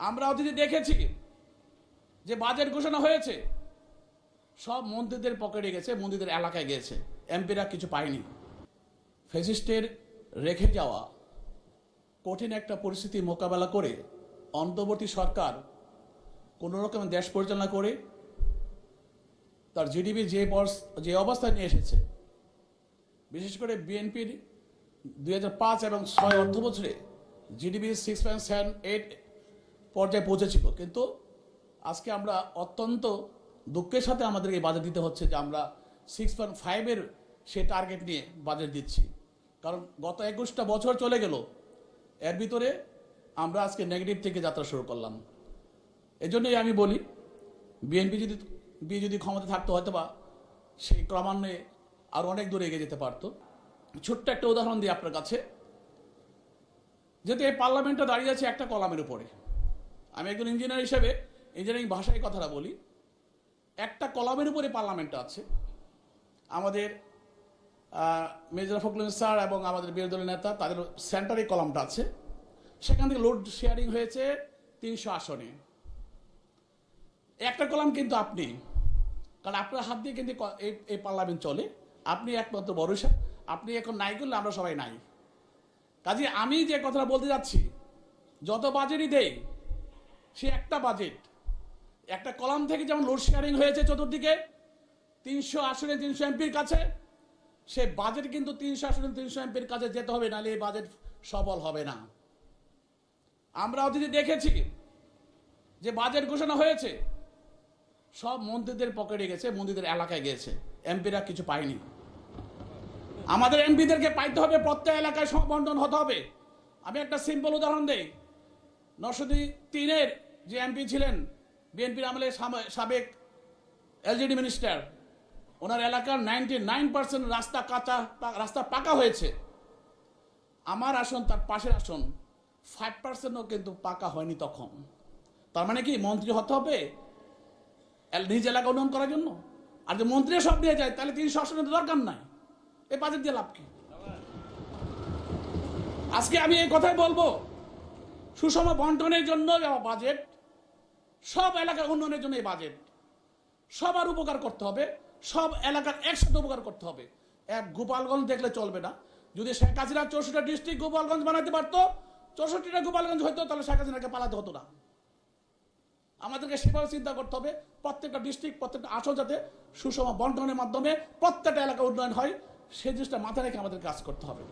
আমরা অতীতে দেখেছি যে বাজেট ঘোষণা হয়েছে, সব মন্ত্রীদের পকেটে গেছে, মন্ত্রীদের এলাকায় গেছে, এমপিরা কিছু পায়নি। ফ্যাসিস্টের রেখে যাওয়া কঠিন একটা পরিস্থিতি মোকাবেলা করে অন্তর্বর্তী সরকার কোনো রকম দেশ পরিচালনা করে তার জিডিপি যে অবস্থায় নিয়ে এসেছে, বিশেষ করে বিএনপির 2005 এবং 2006 অর্থ বছরে জিডিপি 6.78 পর্যায়ে পৌঁছেছিল, কিন্তু আজকে আমরা অত্যন্ত দুঃখের সাথে আমাদেরকে বাজেট দিতে হচ্ছে যে আমরা 6.5-এর সে টার্গেট নিয়ে বাজেট দিচ্ছি। কারণ গত 21টা বছর চলে গেল, এর ভিতরে আমরা আজকে নেগেটিভ থেকে যাত্রা শুরু করলাম। এজন্যই আমি বলি বিএনপি যদি ক্ষমতা থাকতো হয়তো বা সেই ক্রমান্বয়ে আর অনেক দূরে এগিয়ে যেতে পারতো। ছোট্ট একটা উদাহরণ দিই আপনার কাছে। যেহেতু এই পার্লামেন্টটা দাঁড়িয়ে আছে একটা কলামের উপরে, আমি একজন ইঞ্জিনিয়ার হিসেবে ইঞ্জিনিয়ারিং ভাষায় কথাটা বলি, একটা কলামের উপরে পার্লামেন্টটা আছে। আমাদের মির্জা ফখরুল স্যার এবং আমাদের বিরোধী দলের নেতা তাদের সেন্টারে কলামটা আছে, সেখান থেকে লোড শেয়ারিং হয়েছে 300 আসনে। একটা কলাম কিন্তু আপনি, কারণ আপনার হাত দিয়ে কিন্তু এই পার্লামেন্ট চলে, আপনি একমাত্র ভরসা। আপনি এখন নাই করলে আমরা সবাই নাই। কাজে আমি যে কথাটা বলতে যাচ্ছি, যত বাজেটই দেই সে একটা বাজেট, একটা কলাম থেকে যেমন লোড শেয়ারিং হয়েছে চতুর্দিকে 300 আসনে 300 এমপির কাছে, সে বাজেট কিন্তু 300 আসনে 300 এমপির কাছে যেতে হবে, নাহলে এই বাজেট সফল হবে না। আমরা অতীতে দেখেছি যে বাজেট ঘোষণা হয়েছে, সব মন্ত্রীদের পকেটে গেছে, মন্ত্রীদের এলাকায় গেছে, এমপিরা কিছু পায়নি। আমাদের এমপিদেরকে পাইতে হবে, প্রত্যেক এলাকায় সমবন্টন হতে হবে। আমি একটা সিম্পল উদাহরণ দেই। 903-এর যে এমপি ছিলেন বিএনপির আমলে সাবেক এলজিডি মিনিস্টার, ওনার এলাকার 99% রাস্তা পাকা হয়েছে। আমার আসন, তার পাশের আসন 5%ও কিন্তু পাকা হয়নি তখন। তার মানে কি মন্ত্রী হতে হবে নিজ এলাকা উন্নয়ন করার জন্য? আর যে মন্ত্রী সব নিয়ে যায় তাহলে 300 আসনের দরকার নাই, এই বাজেট দিয়ে লাভ কি? আজকে আমি এই কথাই বলবো, সুষম বন্টনের জন্য বাজেট, সব এলাকার উন্নয়নের জন্য এই বাজেট। সবার উপকার করতে হবে, সব এলাকার একসাথে উপকার করতে হবে। এক গোপালগঞ্জ দেখলে চলবে না। যদি শেখ হাসিনা 64টা ডিস্ট্রিক্ট গোপালগঞ্জ বানাতে পারতো, 64টা গোপালগঞ্জ হয়তো, তাহলে শেখ হাসিনাকে পালাতে হতো না। আমাদেরকে সেভাবে চিন্তা করতে হবে, প্রত্যেকটা ডিস্ট্রিক্ট, প্রত্যেকটা আসন যাতে সুষম বন্টনের মাধ্যমে প্রত্যেকটা এলাকা উন্নয়ন হয়, সেই জিনিসটা মাথায় রেখে আমাদের কাজ করতে হবে।